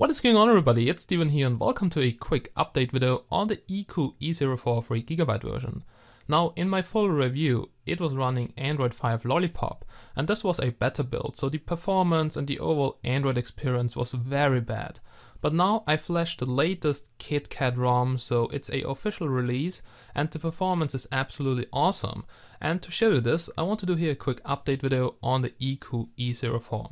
What is going on, everybody? It's Steven here and welcome to a quick update video on the ECOO E04 3GB version. Now, in my full review, it was running Android 5 Lollipop, and this was a beta build, so the performance and the overall Android experience was very bad. But now I flashed the latest Kitkat ROM, so it's a official release, and the performance is absolutely awesome. And to show you this, I want to do here a quick update video on the ECOO E04.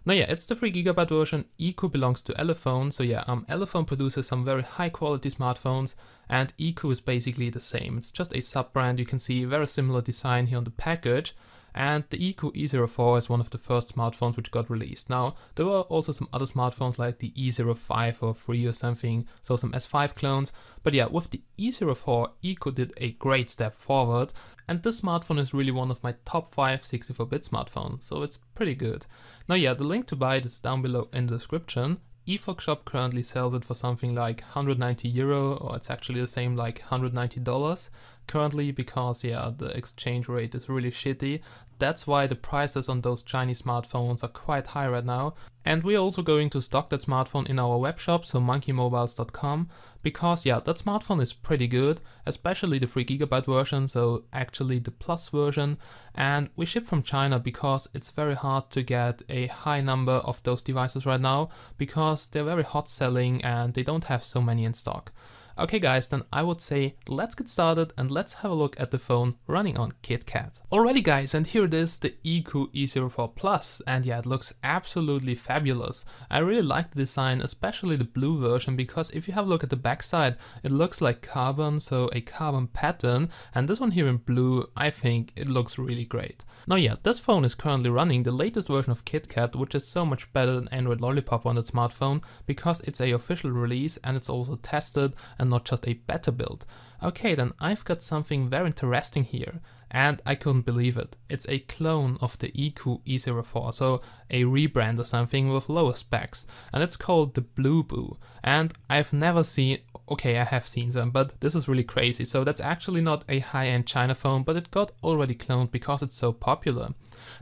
Now yeah, it's the 3GB version. ECOO belongs to Elephone, so yeah, Elephone produces some very high quality smartphones, and ECOO is basically the same. It's just a sub-brand. You can see very similar design here on the package, and the ECOO E04 is one of the first smartphones which got released. Now, there were also some other smartphones like the E05 or 3 or something, so some S5 clones, but yeah, with the E04, ECOO did a great step forward, and this smartphone is really one of my top 5 64-bit smartphones, so it's pretty good. Now yeah, the link to buy it is down below in the description. eFox Shop currently sells it for something like €190, or it's actually the same, like $190 currently, because yeah, the exchange rate is really shitty. That's why the prices on those Chinese smartphones are quite high right now. And we're also going to stock that smartphone in our webshop, so monkeymobiles.com, because yeah, that smartphone is pretty good, especially the 3GB version, so actually the Plus version. And we ship from China because it's very hard to get a high number of those devices right now, because they're very hot selling and they don't have so many in stock. Okay guys, then I would say let's get started and let's have a look at the phone running on Kitkat. Alrighty guys, and here it is, the ECOO E04 Plus, and yeah, it looks absolutely fabulous. I really like the design, especially the blue version, because if you have a look at the backside, it looks like carbon, so a carbon pattern, and this one here in blue, I think it looks really great. Now yeah, this phone is currently running the latest version of Kitkat, which is so much better than Android Lollipop on that smartphone, because it's a official release and it's also tested and not just a beta build. Okay, then I've got something very interesting here, and I couldn't believe it. It's a clone of the ECOO E04, so a rebrand or something with lower specs, and it's called the Blue Boo. And I've never seen, okay, I have seen them, but this is really crazy. So that's actually not a high-end China phone, but it got already cloned because it's so popular.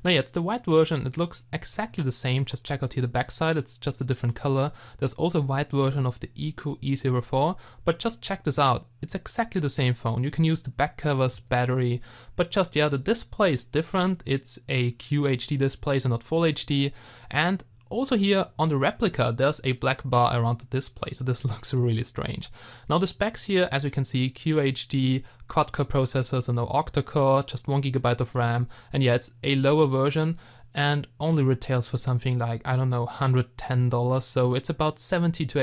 Now yeah, it's the white version. It looks exactly the same. Just check out here the backside. It's just a different color. There's also a white version of the ECOO E04, but just check this out. It's exactly the same phone. You can use the back covers, battery, but just yeah, the display is different. It's a QHD display, so not Full HD, and also here on the replica there's a black bar around the display, so this looks really strange. Now the specs here, as you can see, QHD, quad-core processor, so no Octa Core, just 1GB of RAM, and yeah, it's a lower version and only retails for something like, I don't know, $110, so it's about $70 to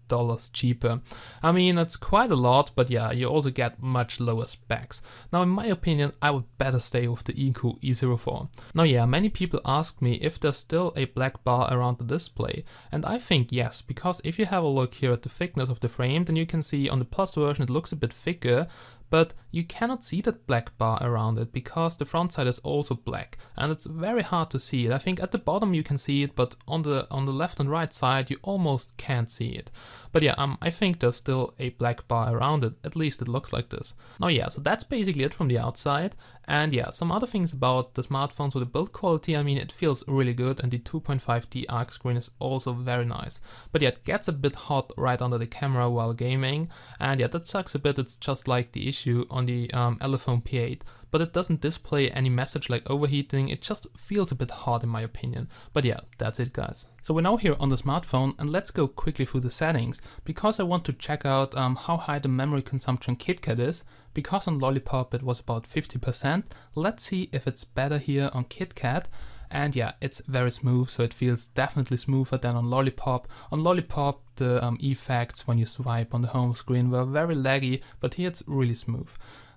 $80 cheaper. I mean, it's quite a lot, but yeah, you also get much lower specs. Now, in my opinion, I would better stay with the ECOO E04. Now yeah, many people ask me if there's still a black bar around the display, and I think yes, because if you have a look here at the thickness of the frame, then you can see on the Plus version it looks a bit thicker, but you cannot see that black bar around it because the front side is also black, and it's very hard to see it. I think at the bottom you can see it, but on the left and right side you almost can't see it. But yeah, I think there's still a black bar around it, at least it looks like this. Now yeah, so that's basically it from the outside, and yeah, some other things about the smartphones with the build quality. I mean, it feels really good, and the 2.5D arc screen is also very nice. But yeah, it gets a bit hot right under the camera while gaming, and yeah, that sucks a bit. It's just like the issue on the Elephone P8, but it doesn't display any message like overheating. It just feels a bit hot in my opinion. But yeah, that's it guys. So we're now here on the smartphone, and let's go quickly through the settings, because I want to check out how high the memory consumption Kitkat is, because on Lollipop it was about 50%. Let's see if it's better here on Kitkat. And yeah, it's very smooth, so it feels definitely smoother than on Lollipop. On Lollipop, the effects when you swipe on the home screen were very laggy, but here it's really smooth.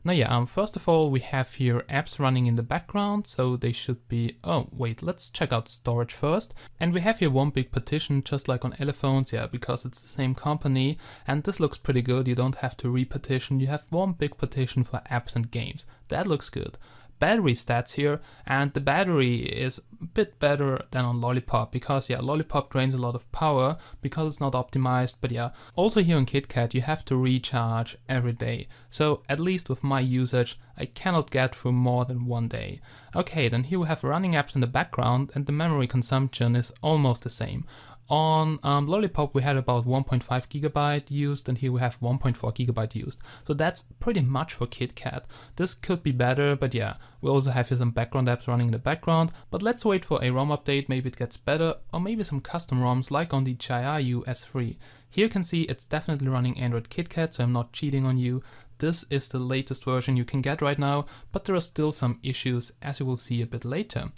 Now yeah, first of all, we have here apps running in the background, so they should be, oh wait, let's check out storage first. And we have here one big partition, just like on Elephones, yeah, because it's the same company, and this looks pretty good. You don't have to repartition, you have one big partition for apps and games. That looks good. Battery stats here, and the battery is a bit better than on Lollipop, because yeah, Lollipop drains a lot of power because it's not optimized. But yeah, also here on Kitkat you have to recharge every day, so at least with my usage I cannot get through more than 1 day. Okay, then here we have running apps in the background, and the memory consumption is almost the same. On Lollipop we had about 1.5 GB used, and here we have 1.4 GB used. So that's pretty much for Kitkat. This could be better, but yeah, we also have here some background apps running in the background. But let's wait for a ROM update, maybe it gets better, or maybe some custom ROMs like on the Chiayu S3. Here you can see it's definitely running Android Kitkat, so I'm not cheating on you. This is the latest version you can get right now, but there are still some issues, as you will see a bit later.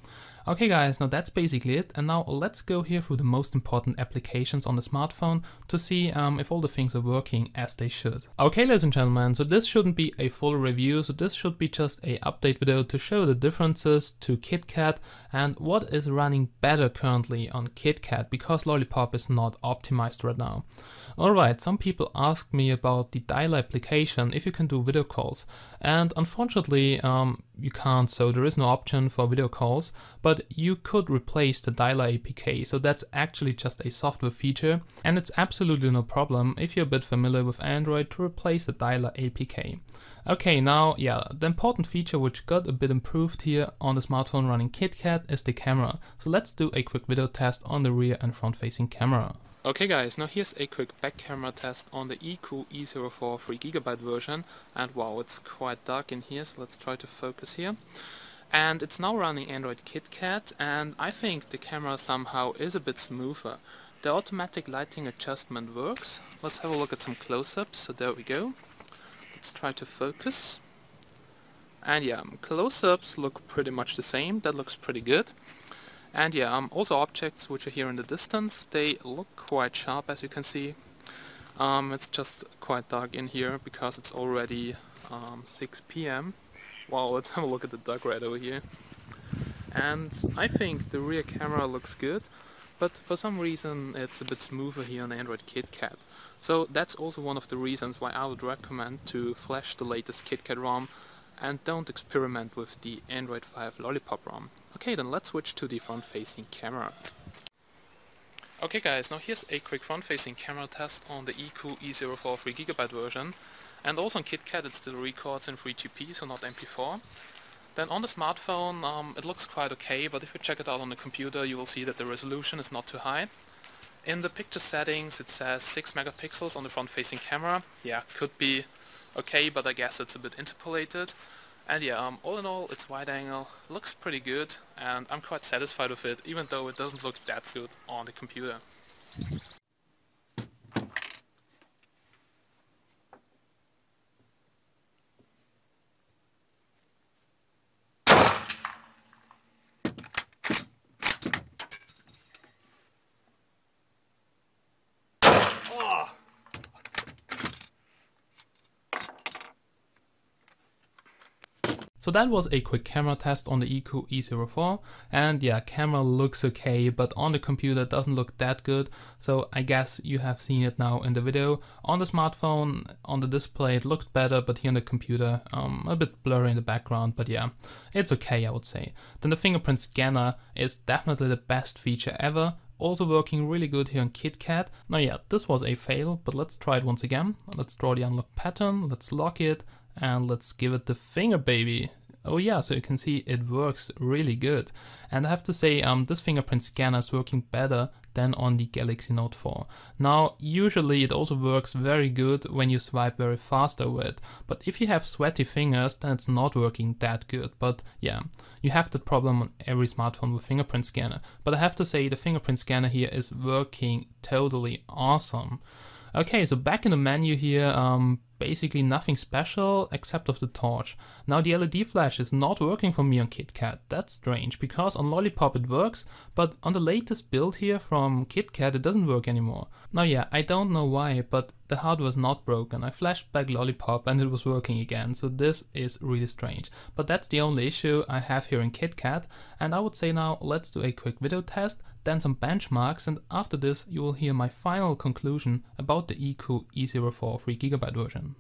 Okay guys, now that's basically it, and now let's go here through the most important applications on the smartphone to see if all the things are working as they should. Okay ladies and gentlemen, so this shouldn't be a full review, so this should be just a update video to show the differences to Kitkat and what is running better currently on Kitkat, because Lollipop is not optimized right now. Alright, some people asked me about the dialer application, if you can do video calls, and unfortunately you can't, so there is no option for video calls, but you could replace the dialer APK, so that's actually just a software feature, and it's absolutely no problem if you're a bit familiar with Android to replace the dialer APK. Okay, now yeah, the important feature which got a bit improved here on the smartphone running Kitkat is the camera, so let's do a quick video test on the rear and front facing camera. Okay guys, now here's a quick back camera test on the ECOO E04 3GB version, and wow, it's quite dark in here, so let's try to focus here. And it's now running Android Kitkat, and I think the camera somehow is a bit smoother. The automatic lighting adjustment works. Let's have a look at some close-ups, so there we go. Let's try to focus. And yeah, close-ups look pretty much the same, that looks pretty good. And yeah, also objects which are here in the distance, they look quite sharp as you can see. It's just quite dark in here because it's already 6 PM. Wow, let's have a look at the duck right over here. And I think the rear camera looks good, but for some reason it's a bit smoother here on Android Kitkat. So that's also one of the reasons why I would recommend to flash the latest Kitkat ROM and don't experiment with the Android 5 Lollipop ROM. Okay, then let's switch to the front-facing camera. Okay guys, now here's a quick front-facing camera test on the ECOO E04 3GB version. And also on Kitkat it still records in 3GP, so not MP4. Then on the smartphone it looks quite okay, but if you check it out on the computer you will see that the resolution is not too high. In the picture settings it says 6 megapixels on the front-facing camera. Yeah, could be okay, but I guess it's a bit interpolated. And yeah, all in all, it's wide angle, looks pretty good, and I'm quite satisfied with it, even though it doesn't look that good on the computer. So that was a quick camera test on the ECOO E04, and yeah, camera looks okay, but on the computer it doesn't look that good, so I guess you have seen it now in the video. On the smartphone, on the display it looked better, but here on the computer a bit blurry in the background, but yeah, it's okay I would say. Then the fingerprint scanner is definitely the best feature ever. Also working really good here on Kitkat. Now yeah, this was a fail, but let's try it once again. Let's draw the unlock pattern, let's lock it, and let's give it the finger baby. Oh yeah, so you can see it works really good. And I have to say, this fingerprint scanner is working better than on the Galaxy Note 4. Now, usually it also works very good when you swipe very fast over it. But if you have sweaty fingers, then it's not working that good. But yeah, you have that problem on every smartphone with fingerprint scanner. But I have to say, the fingerprint scanner here is working totally awesome. Okay, so back in the menu here, basically nothing special except of the torch. Now the LED flash is not working for me on Kitkat. That's strange, because on Lollipop it works, but on the latest build here from Kitkat it doesn't work anymore. Now yeah, I don't know why, but the hardware is not broken. I flashed back Lollipop and it was working again, so this is really strange. But that's the only issue I have here in Kitkat, and I would say now let's do a quick video test, then some benchmarks, and after this you will hear my final conclusion about the ECOO E04 3GB version.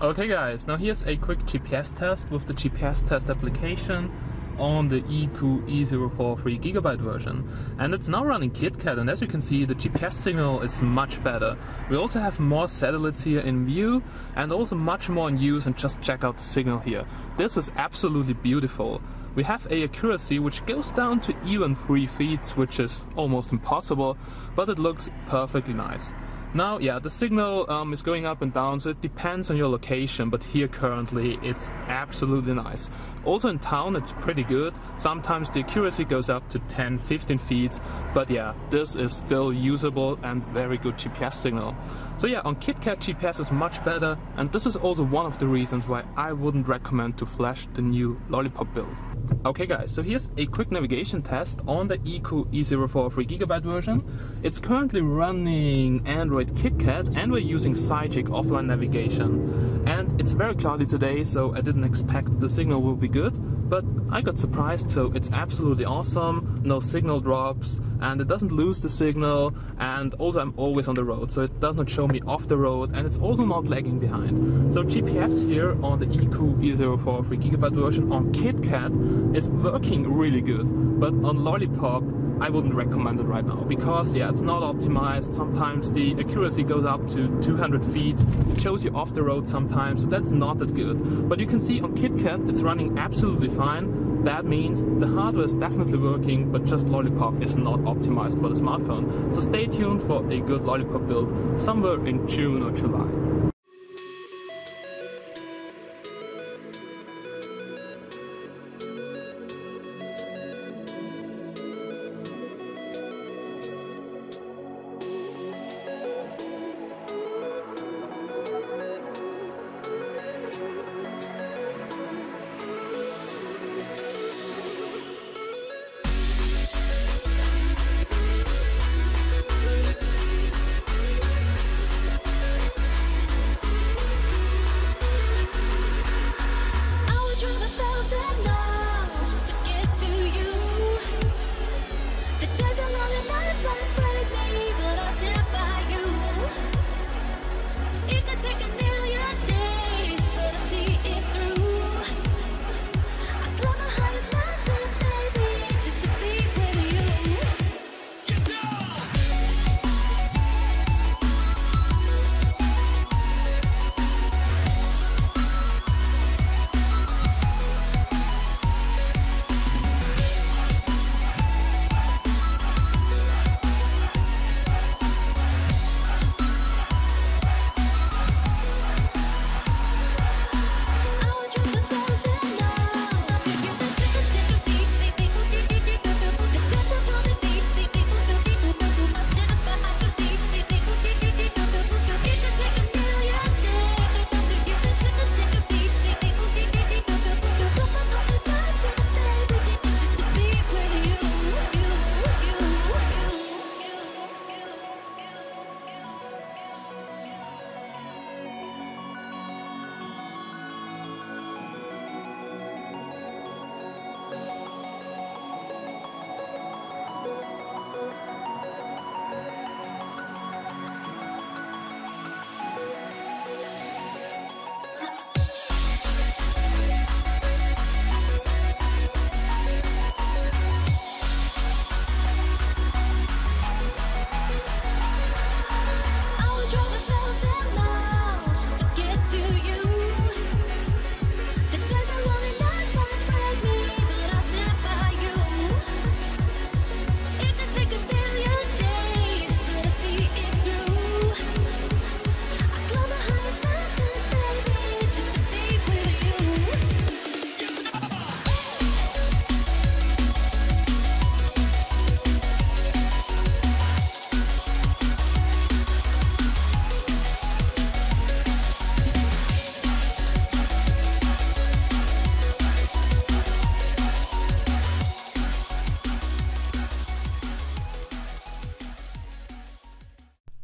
Okay guys, now here's a quick GPS test with the GPS test application on the ECOO E04 3GB version, and it's now running Kitkat, and as you can see the GPS signal is much better. We also have more satellites here in view and also much more in use, and just check out the signal here. This is absolutely beautiful. We have a accuracy which goes down to even 3 feet, which is almost impossible, but it looks perfectly nice. Now, yeah, the signal is going up and down, so it depends on your location, but here currently it's absolutely nice. Also in town it's pretty good. Sometimes the accuracy goes up to 10-15 feet, but yeah, this is still usable and very good GPS signal. So yeah, on Kitkat GPS is much better, and this is also one of the reasons why I wouldn't recommend to flash the new Lollipop build. Okay guys, so here's a quick navigation test on the ECOO E04 3GB version. It's currently running Android Kitkat, and we're using Cygic offline navigation. And it's very cloudy today, so I didn't expect the signal will be good, but I got surprised, so it's absolutely awesome. No signal drops, and it doesn't lose the signal, and also I'm always on the road, so it does not show me off the road, and it's also not lagging behind. So GPS here on the ECOO E04 3GB version on Kitkat is working really good, but on Lollipop I wouldn't recommend it right now, because yeah, it's not optimized. Sometimes the accuracy goes up to 200 feet, it shows you off the road sometimes, so that's not that good. But you can see on Kitkat it's running absolutely fine. That means the hardware is definitely working, but just Lollipop is not optimized for the smartphone. So stay tuned for a good Lollipop build somewhere in June or July.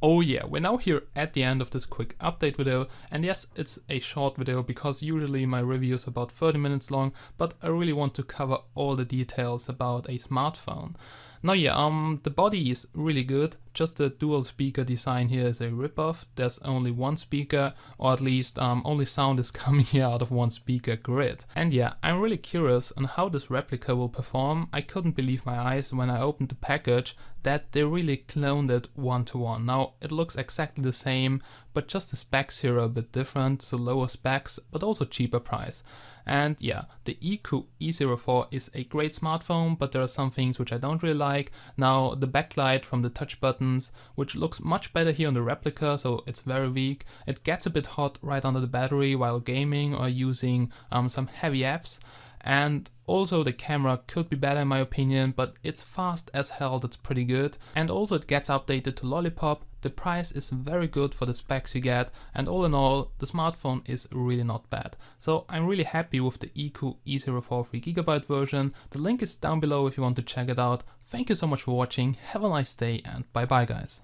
Oh yeah, we're now here at the end of this quick update video, and yes, it's a short video because usually my review is about 30 minutes long, but I really want to cover all the details about a smartphone. Now yeah, the body is really good, just the dual speaker design here is a ripoff. There's only one speaker, or at least only sound is coming here out of one speaker grid. And yeah, I'm really curious on how this replica will perform. I couldn't believe my eyes when I opened the package that they really cloned it one-to-one. Now it looks exactly the same, but just the specs here are a bit different, so lower specs, but also cheaper price. And yeah, the ECOO E04 is a great smartphone, but there are some things which I don't really like. Now the backlight from the touch buttons, which looks much better here on the replica, so it's very weak. It gets a bit hot right under the battery while gaming or using some heavy apps. And also the camera could be better in my opinion, but it's fast as hell, that's pretty good. And also it gets updated to Lollipop. The price is very good for the specs you get, and all in all, the smartphone is really not bad. So I'm really happy with the ECOO E04 3GB version. The link is down below if you want to check it out. Thank you so much for watching, have a nice day, and bye bye guys.